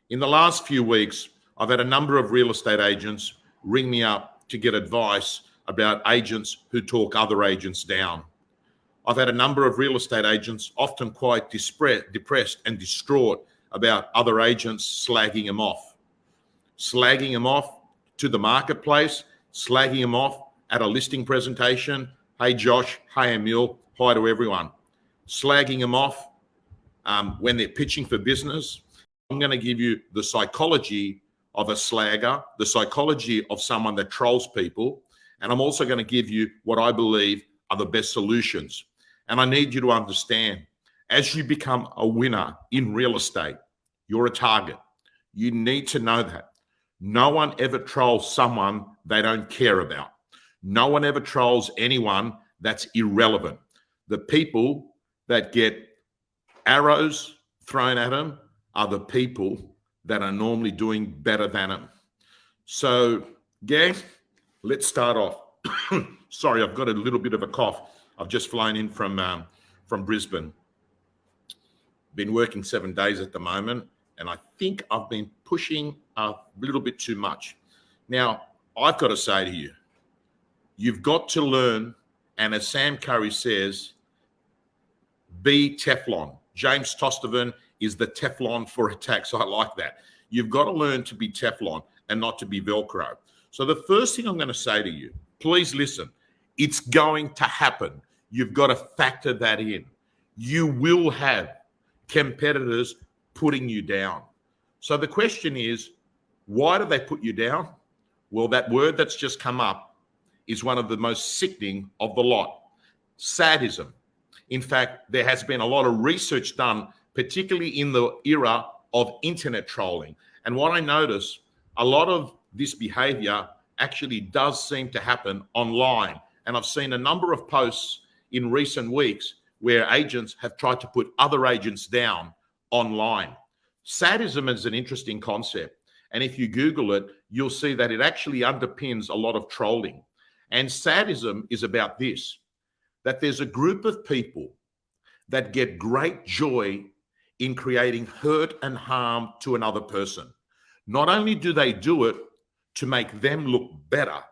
In the last few weeks, I've had a number of real estate agents ring me up to get advice about agents who talk other agents down. I've had a number of real estate agents, often quite depressed and distraught about other agents slagging them off to the marketplace, slagging them off at a listing presentation. Hey, Josh. Hey, Emil. Hi to everyone. Slagging them off when they're pitching for business. I'm going to give you the psychology of a slagger, the psychology of someone that trolls people, and I'm also going to give you what I believe are the best solutions. And I need you to understand, as you become a winner in real estate, you're a target. You need to know that. No one ever trolls someone they don't care about. No one ever trolls anyone that's irrelevant. The people that get arrows thrown at them are the people that are normally doing better than them. So, gang, let's start off. Sorry, I've got a little bit of a cough. I've just flown in from Brisbane. Been working 7 days at the moment, and I think I've been pushing a little bit too much. Now, I've got to say to you, you've got to learn, and as Sam Curry says, be Teflon. James Tostovan is the Teflon for attacks. I like that. You've got to learn to be Teflon and not to be Velcro. So the first thing I'm going to say to you, please listen. It's going to happen. You've got to factor that in. You will have competitors putting you down. So the question is, why do they put you down? Well, that word that's just come up is one of the most sickening of the lot. Sadism. In fact, there has been a lot of research done, particularly in the era of internet trolling. And what I notice, a lot of this behavior actually does seem to happen online. And I've seen a number of posts in recent weeks where agents have tried to put other agents down online. Sadism is an interesting concept. And if you Google it, you'll see that it actually underpins a lot of trolling. And sadism is about this, that there's a group of people that get great joy in creating hurt and harm to another person. Not only do they do it to make them look better,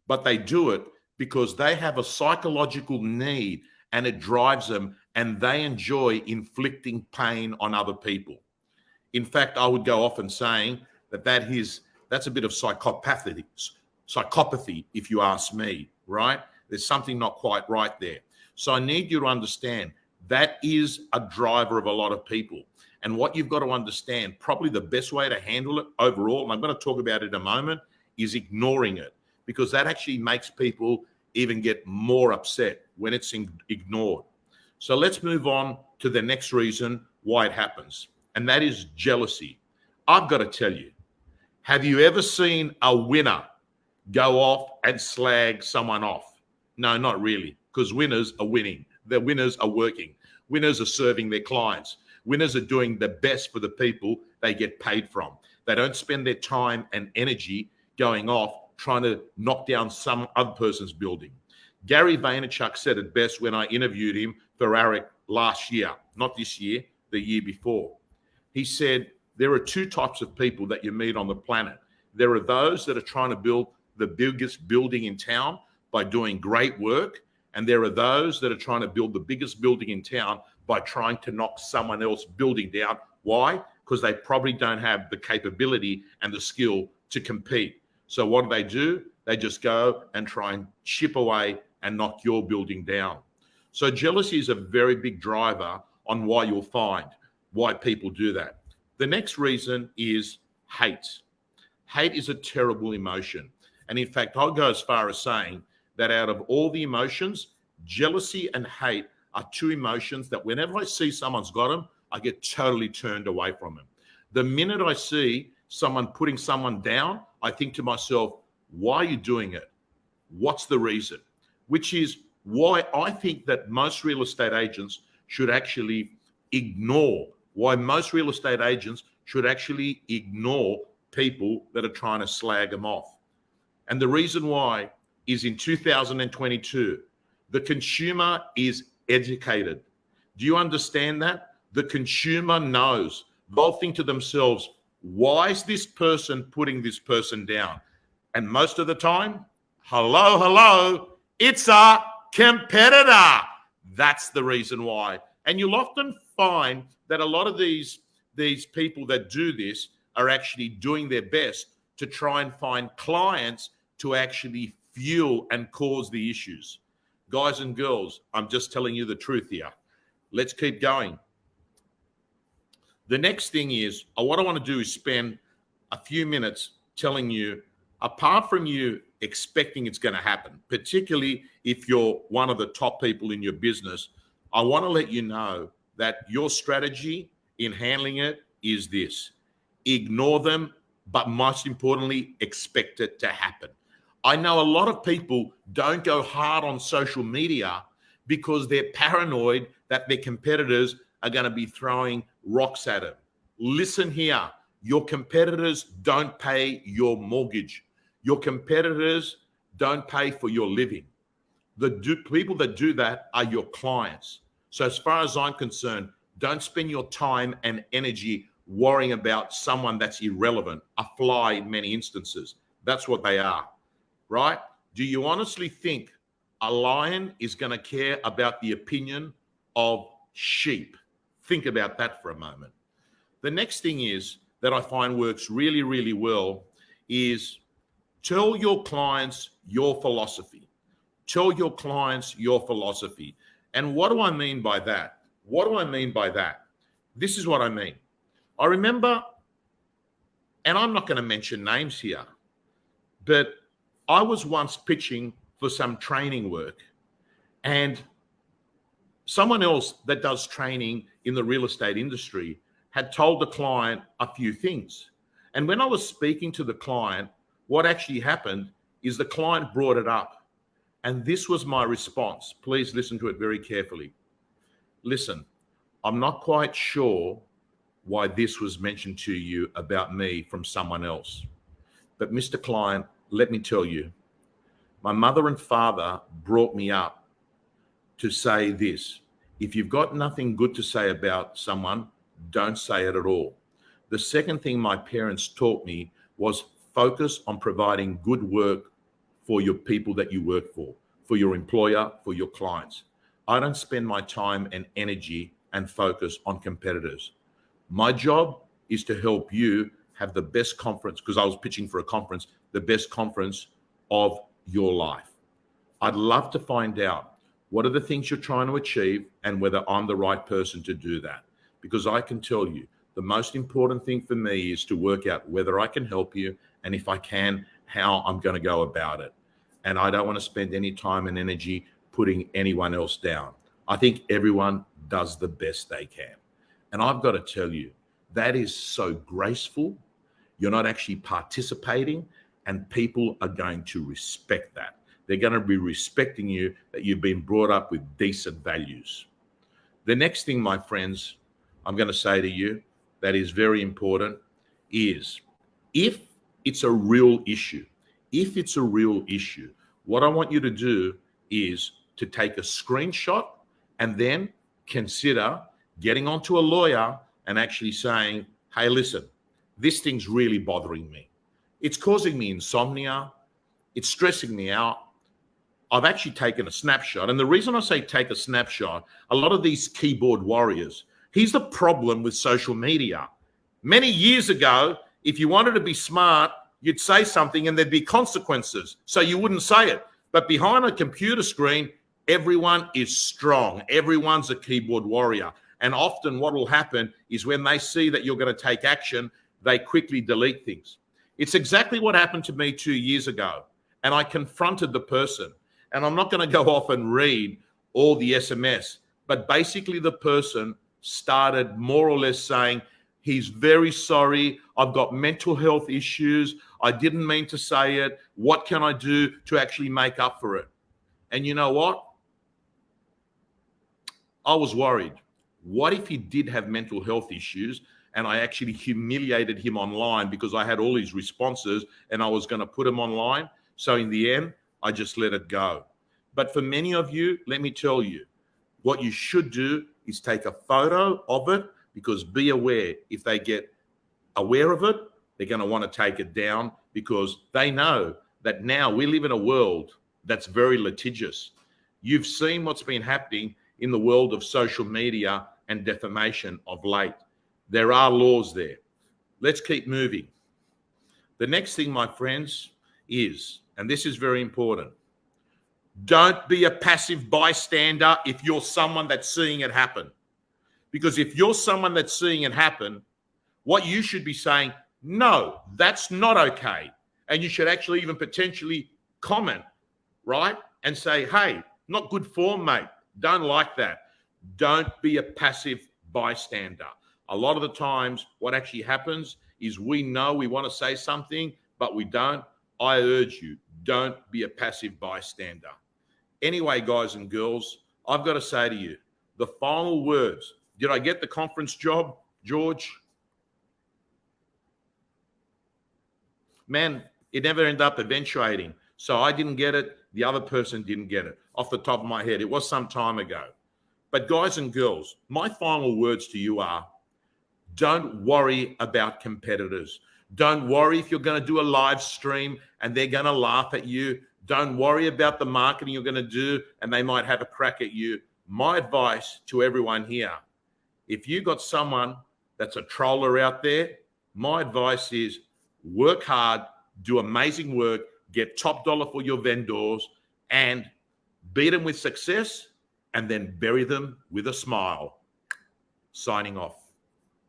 but they do it because they have a psychological need and it drives them and they enjoy inflicting pain on other people. In fact, I would go off and saying that's a bit of psychopathy, if you ask me, right? There's something not quite right there. So I need you to understand that is a driver of a lot of people. And what you've got to understand, probably the best way to handle it overall, and I'm going to talk about it in a moment, is ignoring it, because that actually makes people even get more upset when it's ignored. So let's move on to the next reason why it happens, and that is jealousy. I've got to tell you, have you ever seen a winner go off and slag someone off? No, not really, because winners are winning. The winners are working. Winners are serving their clients. Winners are doing the best for the people they get paid from. They don't spend their time and energy going off trying to knock down some other person's building. Gary Vaynerchuk said it best when I interviewed him for ARIC last year, not this year, the year before. He said, there are two types of people that you meet on the planet. There are those that are trying to build the biggest building in town by doing great work, and there are those that are trying to build the biggest building in town by trying to knock someone else's building down. Why? Because they probably don't have the capability and the skill to compete. So what do? They just go and try and chip away and knock your building down. So jealousy is a very big driver on why you'll find why people do that. The next reason is hate. Hate is a terrible emotion. And in fact, I'll go as far as saying that out of all the emotions, jealousy and hate are two emotions that whenever I see someone's got them, I get totally turned away from them. The minute I see someone putting someone down, I think to myself, why are you doing it? What's the reason? Which is why I think that most real estate agents should actually ignore people that are trying to slag them off. And the reason why is in 2022, the consumer is educated. Do you understand that? The consumer knows. They'll think to themselves, Why is this person putting this person down? And most of the time, hello, it's a competitor. That's the reason why. And you'll often find that a lot of these people that do this are actually doing their best to try and find clients to actually fuel and cause the issues. Guys and girls, I'm just telling you the truth here. Let's keep going. The next thing is, what I want to do is spend a few minutes telling you, apart from you expecting it's going to happen, particularly if you're one of the top people in your business, I want to let you know that your strategy in handling it is this: ignore them, but most importantly, expect it to happen. I know a lot of people don't go hard on social media because they're paranoid that their competitors are going to be throwing rocks at them. Listen here, your competitors don't pay your mortgage. Your competitors don't pay for your living. The people that do that are your clients. So as far as I'm concerned, don't spend your time and energy worrying about someone that's irrelevant, a fly in many instances. That's what they are, right? Do you honestly think a lion is going to care about the opinion of sheep? Think about that for a moment. The next thing is that I find works really, really well is tell your clients your philosophy. Tell your clients your philosophy. And what do I mean by that? What do I mean by that? This is what I mean. I remember, and I'm not going to mention names here, but I was once pitching for some training work, and someone else that does training in the real estate industry had told the client a few things. And when I was speaking to the client, what actually happened is the client brought it up. And this was my response. Please listen to it very carefully. Listen, I'm not quite sure why this was mentioned to you about me from someone else. But Mr. Client, let me tell you, my mother and father brought me up to say this: if you've got nothing good to say about someone, don't say it at all. The second thing my parents taught me was focus on providing good work for your people that you work for your employer, for your clients. I don't spend my time and energy and focus on competitors. My job is to help you have the best conference, because I was pitching for a conference, the best conference of your life. I'd love to find out what are the things you're trying to achieve and whether I'm the right person to do that. Because I can tell you, the most important thing for me is to work out whether I can help you, and if I can, how I'm going to go about it. And I don't want to spend any time and energy putting anyone else down. I think everyone does the best they can. And I've got to tell you, that is so graceful. You're not actually participating, and people are going to respect that. They're going to be respecting you, that you've been brought up with decent values. The next thing, my friends, I'm going to say to you that is very important is if it's a real issue, what I want you to do is to take a screenshot and then consider getting onto a lawyer and actually saying, hey, listen, this thing's really bothering me. It's causing me insomnia. It's stressing me out. I've actually taken a snapshot. And the reason I say take a snapshot, a lot of these keyboard warriors, here's the problem with social media. Many years ago, if you wanted to be smart, you'd say something and there'd be consequences. So you wouldn't say it. But behind a computer screen, everyone is strong. Everyone's a keyboard warrior. And often what will happen is when they see that you're going to take action, they quickly delete things. It's exactly what happened to me 2 years ago. And I confronted the person. And I'm not going to go off and read all the SMS. But basically the person started more or less saying, he's very sorry. I've got mental health issues. I didn't mean to say it. What can I do to actually make up for it? And you know what? I was worried. What if he did have mental health issues and I actually humiliated him online because I had all his responses and I was going to put him online? So in the end, I just let it go. But for many of you, let me tell you, what you should do is take a photo of it, because be aware, if they get aware of it, they're going to want to take it down because they know that now we live in a world that's very litigious. You've seen what's been happening in the world of social media and defamation of late. There are laws there. Let's keep moving. The next thing, my friends, is, and this is very important, don't be a passive bystander if you're someone that's seeing it happen. Because if you're someone that's seeing it happen, what you should be saying, no, that's not okay. And you should actually even potentially comment, right? And say, hey, not good form, mate. Don't like that. Don't be a passive bystander. A lot of the times what actually happens is we know we want to say something, but we don't. I urge you, don't be a passive bystander. Anyway, guys and girls, I've got to say to you, the final words. Did I get the conference job, George? Man, it never ended up eventuating. So I didn't get it. The other person didn't get it. Off the top of my head, it was some time ago. But guys and girls, my final words to you are, don't worry about competitors. Don't worry if you're going to do a live stream and they're going to laugh at you. Don't worry about the marketing you're going to do and they might have a crack at you. My advice to everyone here, if you got someone that's a troller out there, my advice is work hard, do amazing work, get top dollar for your vendors, and beat them with success, and then bury them with a smile. Signing off.